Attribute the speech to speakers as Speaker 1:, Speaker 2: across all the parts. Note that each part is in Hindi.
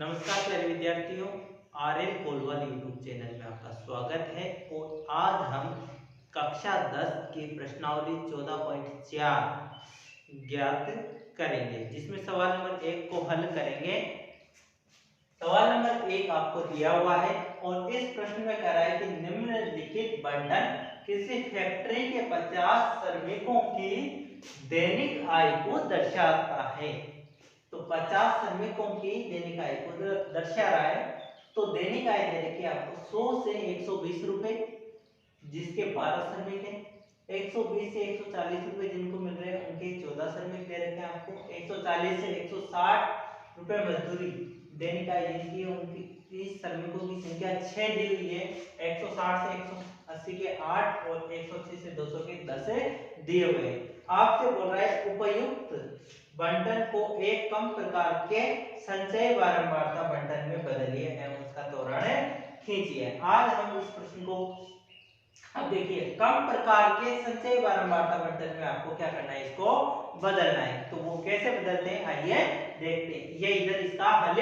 Speaker 1: नमस्कार प्यारे विद्यार्थियों, आर्यन कोलवाल यूट्यूब चैनल में आपका स्वागत है। और आज हम कक्षा 10 की प्रश्नावली 14.4 ज्ञात करेंगे, जिसमें सवाल नंबर 1 को हल करेंगे। सवाल नंबर 1 आपको दिया हुआ है और इस प्रश्न में कह रहा है कि निम्नलिखित बंटन किसी फैक्ट्री के 50 श्रमिकों की दैनिक आय को दर्शाता है। तो 50 श्रमिकों की दैनिक आय को दर्शा रहा है। तो दैनिक आय दे रखी है आपको 100 से 120 रुपए, जिसके 12 श्रमिक है। 120 से 140 रुपए जिनको मिल रहे हैं उनके 14 श्रमिक दे रखे हैं आपको। 140 से 160 रुपए मजदूरी दैनिक आय जिनकी है उनकी 30 श्रमिकों की संख्या 6 दी हुई है। 160 से 180 के 8 और 180 से 200 के 10 दिए हुए। आपसे बोल रहा है उपयुक्त बंटन को एक कम प्रकार के संचय बारंबारता बंटन में बदलिए एवं उसका त्वरण खींचिए। आज हम इस प्रश्न को अब देखिए, कम प्रकार के संचय बारंबारता बंटन में आपको क्या करना है, इसको बदलना है। तो वो कैसे बदलते हैं आइए देखते हैं। ये इधर इसका हल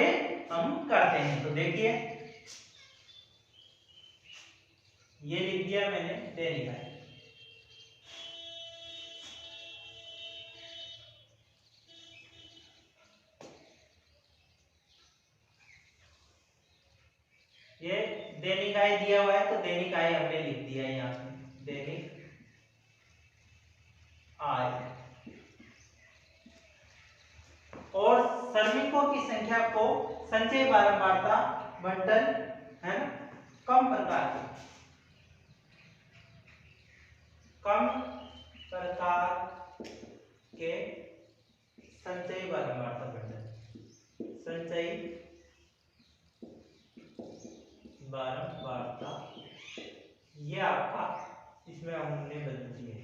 Speaker 1: हम करते हैं। तो देखिए, ये लिख दिया मैंने दैनिक आय। ये दैनिक आय दिया हुआ है तो दैनिक आय हमने लिख दिया है यहाँ पे, दैनिक आय। और श्रमिकों की संख्या को संचय बारंबारता बंटन है ना, कम प्रकार के संचय बारंबारता बंटन, संचय बारंबारता, ये आपका इसमें हमने बदल दिया है।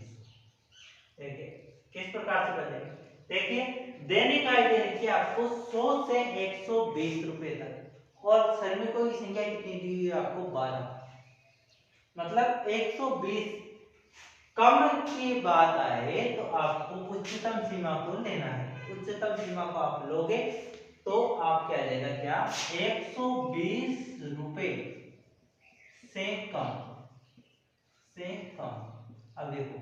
Speaker 1: देखिए किस प्रकार से बदलेंगे। देखिए, दैनिक आय दे रखी है आपको 100 से 120 रुपए तक और श्रमिकों की संख्या कितनी दी हुई है आपको 12। मतलब 120 कम की बात आए तो आपको उच्चतम सीमा को लेना है। उच्चतम सीमा को आप लोगे तो आप क्या जाएगा, क्या 120 रुपए से कम अब देखो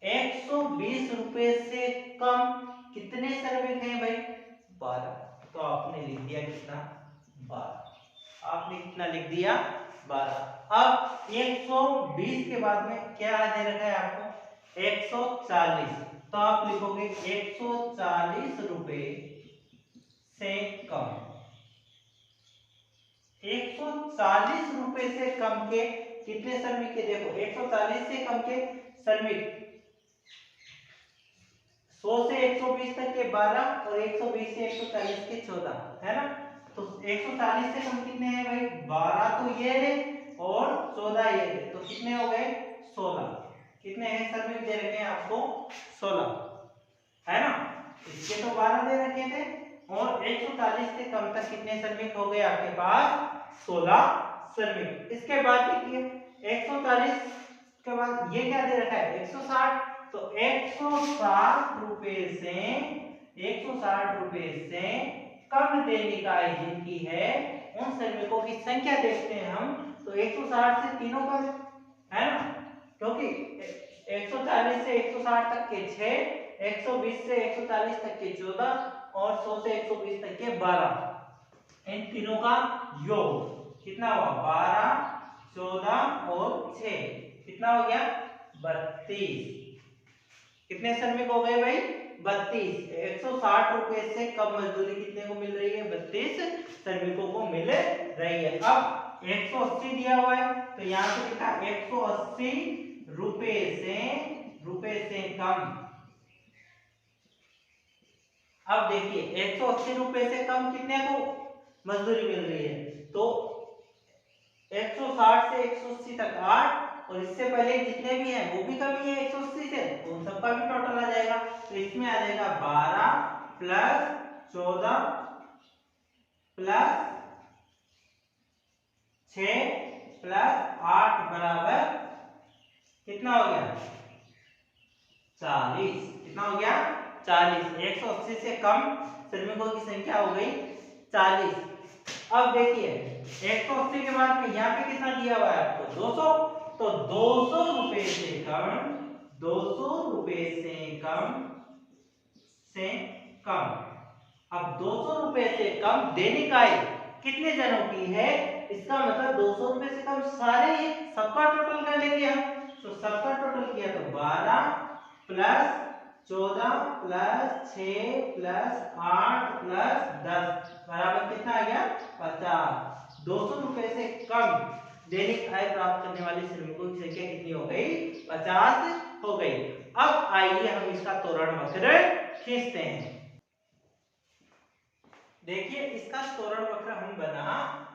Speaker 1: 120 रुपए से कम कितने श्रमिक हैं भाई, 12। तो आपने लिख दिया कितना, 12। आपने कितना लिख दिया, 12। अब 120 के बाद में क्या दे रखा है आपको, 140। तो आप लिखोगे 140 रुपए से कम। 140 रुपए से कम के कितने श्रमिक के, देखो 140 से कम के श्रमिक 100 से 120 तक के 12 और 120 से 140 के 14 है ना। तो 140 से कम कितने हैं भाई, 12 तो ये है और 14 ये है, तो कितने हो गए 16। कितने हैं श्रमिक दे रखे हैं आपको, 16 है ना। इसके तो 12 दे रखे थे और 140 से कम तक कितने श्रमिक हो गए आपके पास, 16 श्रमिक। इसके बाद देखिए 140 के बाद ये क्या दे रखा है, 160। तो 160 रुपए से कम दैनिक आय जिनकी है उन श्रमिकों की संख्या देखते हैं हम। तो 160 से तीनों कम है ना, क्योंकि 140 से 160 तक के 6, 120 से 140 तक के 14 और 100 से 120 तक के 12। इन तीनों का योग कितना हुआ, 12, 14 और 6 कितना हो गया, 32। कितने श्रमिक हो गए भाई, 32। 160 रुपए से कम मजदूरी कितने को मिल रही है, 32 श्रमिकों को मिल रही है। अब 180 दिया हुआ है तो यहाँ पे लिखा 180 रुपए से कम। अब देखिए 180 रुपए से कम कितने को मजदूरी मिल रही है, तो 160 से 180 तक 8 और इससे पहले जितने भी हैं वो भी कमी है 180 से, तो उन सबका भी टोटल आ जाएगा। तो इसमें आ जाएगा 12 प्लस 14 प्लस 6 प्लस 8 बराबर कितना हो गया, 40। कितना हो गया, 40। 180 से कम श्रमिकों की संख्या हो गई 40। अब देखिए 180 के बाद में यहाँ पे कितना दिया हुआ है आपको 200, तो 200 रुपए से कम, 200 रुपए से कम। अब 200 रुपए से कम दैनिक आय कितने जनों की है, इसका मतलब 200 रुपए से कम सारे ही, सबका टोटल कर लेंगे हम। तो सबका टोटल किया तो 12 प्लस 14 प्लस 6 प्लस 8 प्लस 10 बराबर कितना आ गया 50। 200 रुपए से कम दैनिक आय प्राप्त करने वाले श्रमिकों की संख्या कितनी हो गई 50 हो गई। अब आइए हम इसका त्वरण वक्र खींचते हैं। देखिए इसका त्वरण वक्र हम बना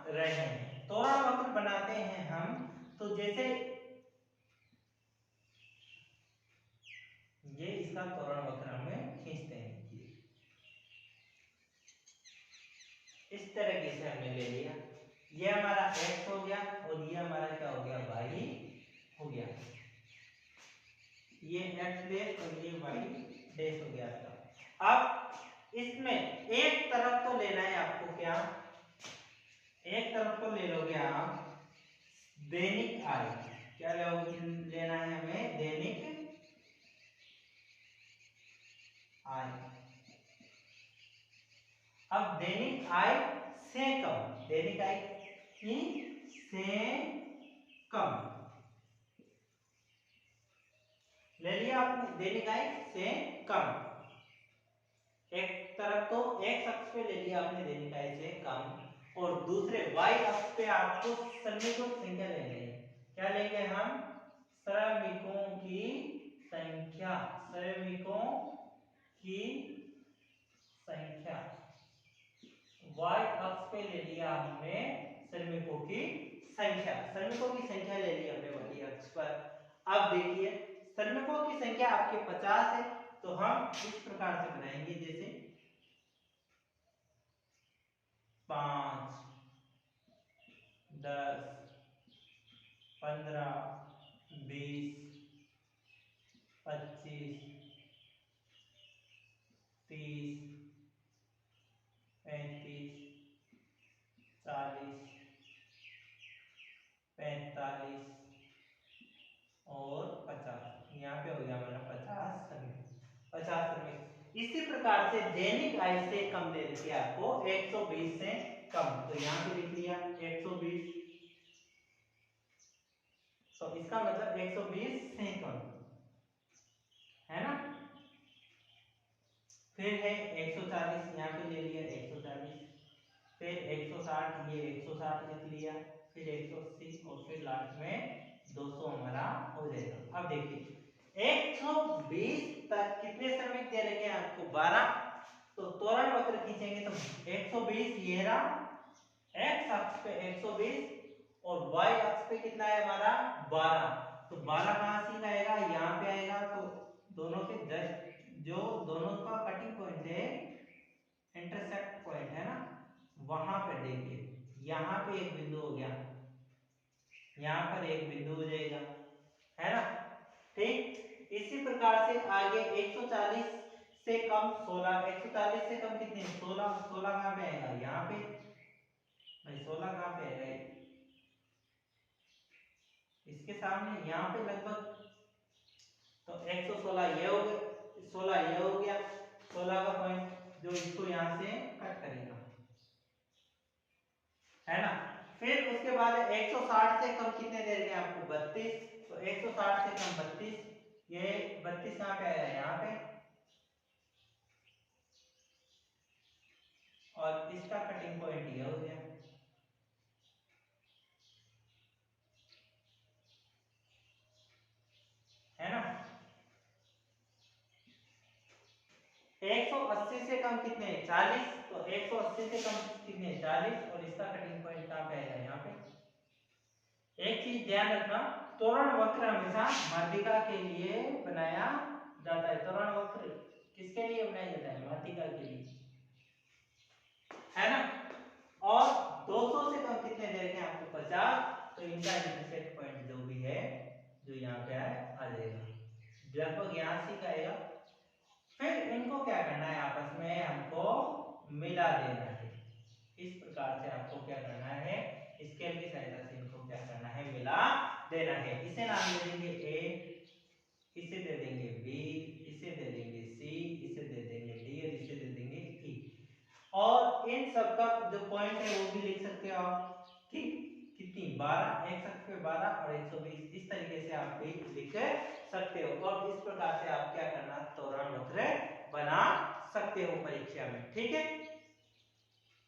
Speaker 1: रहे हैं। त्वरण वक्र बनाते हैं हम, तो जैसे ये इसका त्वरण वक्र हमें खींचते हैं, इस तरीके से हमने ले लिया, ये हमारा x हो गया और ये हमारा क्या हो गया y हो गया, ये x डैश और ये y डैश हो गया आपका। अब इसमें एक तरफ तो लेना है आपको, क्या एक तरफ तो ले लोगे आप दैनिक आय, क्या लेना है हमें दैनिक आय। अब दैनिक आय से कम, दैनिक आय की से कम ले लिया आपने, दैनिक आय से कम, एक तरफ तो x अक्ष पे ले लिया आपने दैनिक आय से कम, और दूसरे y अक्ष पे आपको श्रमिकों की संख्या लेनी है। क्या लेंगे हम, श्रमिकों की संख्या, श्रमिकों की संख्या y अक्ष पे ले लिया हमने श्रमिकों की संख्या, श्रमिकों की संख्या ले ली हमने y अक्ष पर। अब देखिए श्रमिकों की संख्या आपके 50 है, तो हम इस प्रकार से बनाएंगे, जैसे 5 10 15 20 25 30 35 40 45 और 50, यहाँ पे हो गया हमारा 50 श्रमिक। इसी प्रकार से दैनिक आय से कम दे रखी है आपको 120 से कम, तो यहाँ पे लिख लिया 120, तो इसका मतलब 120 से कम है ना। फिर है 140, यहाँ पे ले लिया 140, फिर 160, ये 160 लिख लिया, फिर 180 और फिर लास्ट में 200 हमारा हो जाएगा। अब देखिए 120 तक कितने श्रमिक दे रखे हैं आपको 12, तो त्वरण वक्र खींचेंगे तो 120 ये रहा, x अक्ष पे 120 और y अक्ष पे कितना है हमारा 12, तो 12 कहां से आएगा, यहाँ पे आएगा, तो दोनों के जस्ट जो दोनों का कटिंग पॉइंट है, इंटरसेक्ट पॉइंट है ना, वहां पे देखिए यहाँ पे एक बिंदु हो गया, यहाँ पर एक बिंदु हो जाएगा, है ना। ठीक इसी प्रकार से आगे 140 से कम 16, 140 से कम कितने 16, 16 कहाँ पे आएगा यहाँ पे भाई, 16 कहाँ पे आएगा इसके सामने यहाँ पे लगभग, तो 116 ये हो गया, 16 ये हो गया, 16 का पॉइंट जो इसको यहाँ से कट करेगा, है ना। फिर उसके बाद 160 से कम कितने दे रहे हैं आपको 32, तो 160 से कम 32, ये 32 कहाँ पे आया यहाँ पे, और इसका कटिंग पॉइंट ये हो गया, है ना। 180 से कम कितने 40, तो 180 से कम कितने 40, और इसका कटिंग पॉइंट कहाँ पे आएगा यहाँ पे। एक चीज ध्यान रखना, त्वरण वक्र हमेशा माध्यिका के लिए बनाया जाता है, त्वरण वक्र किसके लिए बनाया जाता है माध्यिका के लिए, है ना। और 200 से कम कितने दे रखे हैं आपको 50, तो इनका इंटरसेक्ट पॉइंट जो भी है जो यहाँ पे है आ जाएगा, लगभग यहाँ से का आएगा। फिर इनको क्या करना है आपस में हमको मिला देना है, इस प्रकार से आपको क्या करना है, स्केल की सहायता से इनको क्या करना है, मिला देना है। इसे नाम दे देंगे ए, इसे दे देंगे बी, इसे दे देंगे सी, इसे दे देंगे डी और इसे दे देंगे ई। और इन सब का जो पॉइंट है वो भी लिख सकते हो आप, ठीक, कितनी 12, एक शख्स पे 12 और 120, इस तरीके से आप भी लिख सकते हो। और इस प्रकार से आप क्या करना, त्वरण वक्र बना सकते हो परीक्षा में, ठीक है।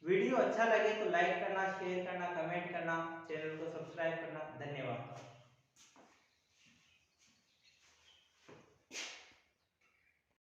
Speaker 1: वीडियो अच्छा लगे तो लाइक करना, शेयर करना, कमेंट करना, चैनल को सब्सक्राइब करना। धन्यवाद।